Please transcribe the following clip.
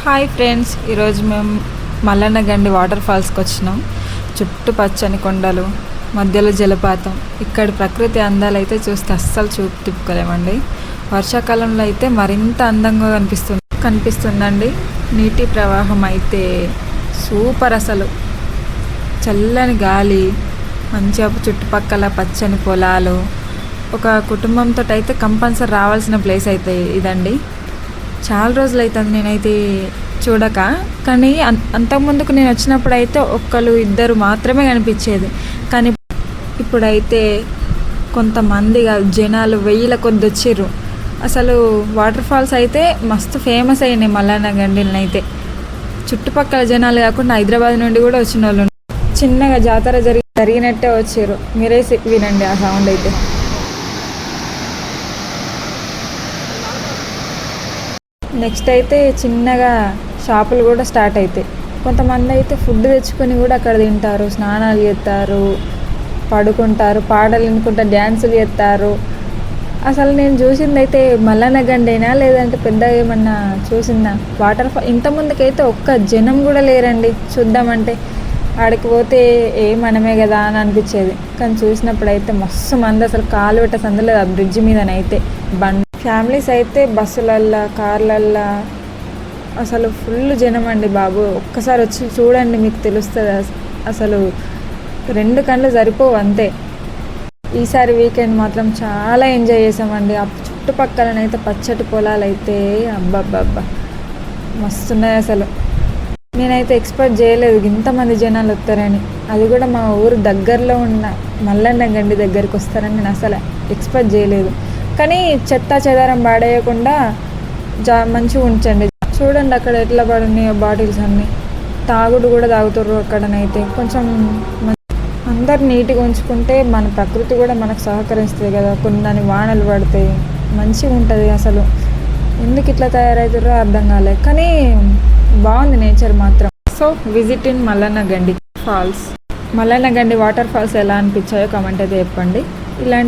Hi friends, ఈరోజు మేము మల్లన్న గండి water ఫాల్స్కి వచ్చినాం. చుట్టూ పచ్చని కొండలు, మధ్యలో జలపాతం. ఇక్కడి ప్రకృతి అందాలు అయితే చూస్తే అస్సలు చూపు తిప్పుకోలేమండి. వర్షాకాలంలో అయితే మరింత అందంగా కనిపిస్తుందండి. నీటి ప్రవాహం అయితే సూపర్, అసలు చల్లని గాలి, మంచిగా చుట్టుపక్కల పచ్చని పొలాలు. ఒక కుటుంబంతో అయితే కంపల్సరీ రావాల్సిన ప్లేస్ అయితే ఇదండి. చాలా రోజులు అవుతుంది నేనైతే చూడక, కానీ అంతకుముందుకు నేను వచ్చినప్పుడు అయితే ఒక్కరు ఇద్దరు మాత్రమే కనిపించేది. కానీ ఇప్పుడైతే కొంతమంది జనాలు 1000 కొద్ది వచ్చిర్రు. అసలు వాటర్ ఫాల్స్ అయితే మస్తు ఫేమస్ అయినాయి మల్లన్న గండిలను అయితే. చుట్టుపక్కల జనాలు కాకుండా హైదరాబాద్ నుండి కూడా వచ్చిన వాళ్ళు చిన్నగా జాతర జరిగినట్టే వచ్చారు. మీరే వినండి ఆ సౌండ్ అయితే. నెక్స్ట్ అయితే చిన్నగా షాపులు కూడా స్టార్ట్ అవుతాయి. కొంతమంది అయితే ఫుడ్ తెచ్చుకొని కూడా అక్కడ తింటారు, స్నానాలు చేస్తారు, పడుకుంటారు, పాటలు వినుకుంటా డ్యాన్సులు చేస్తారు. అసలు నేను చూసింది అయితే మల్లన్న గండేనా లేదంటే పెద్దగా ఏమన్నా చూసిందా? వాటర్ ఫాల్ ఇంతకుముందుకైతే ఒక్క జనం కూడా లేరండి. చూద్దామంటే ఆడికి పోతే మనమే కదా అని అనిపించేది. కానీ చూసినప్పుడు అయితే మస్తు మంది, అసలు కాలు పెట్ట సందలేదు ఆ బ్రిడ్జ్ మీదనైతే. ఫ్యామిలీస్ అయితే బస్సులల్లా, కార్లల్లా అసలు ఫుల్ జనం అండి బాబు. ఒక్కసారి వచ్చి చూడండి, మీకు తెలుస్తుంది. అసలు 2 కళ్ళు సరిపోవు అంతే. ఈసారి వీకెండ్ మాత్రం చాలా ఎంజాయ్ చేసామండి. ఆ చుట్టుపక్కలనైతే పచ్చటి పొలాలు అయితే అబ్బబ్బబ్బా మస్తున్నాయి. అసలు నేనైతే ఎక్స్పెక్ట్ చేయలేదు ఇంతమంది జనాలు వస్తారని. అది కూడా మా ఊరు దగ్గరలో ఉన్న మల్లన్న గండి దగ్గరికి వస్తారని నేను అసలు ఎక్స్పెక్ట్ చేయలేదు. కానీ చెత్త చెదారం పాడేయకుండా మంచిగా ఉంచండి. చూడండి అక్కడ ఎట్లా పడున్నాయో బాటిల్స్ అన్నీ. తాగుడు కూడా తాగుతారు అక్కడనైతే. కొంచెం అందరు నీట్గా ఉంచుకుంటే మన ప్రకృతి కూడా మనకు సహకరిస్తుంది కదా. కొన్ని వానలు పడతాయి, మంచిగా ఉంటుంది. అసలు ఎందుకు ఇట్లా తయారవుతారో అర్థం కాలేదు, కానీ బాగుంది నేచర్ మాత్రం. So visit in Mallanna Gandi falls. Mallanna Gandi water falls ఎలా అనిపించాయో కామెంట్ అయితే చెప్పండి. ఇలాంటి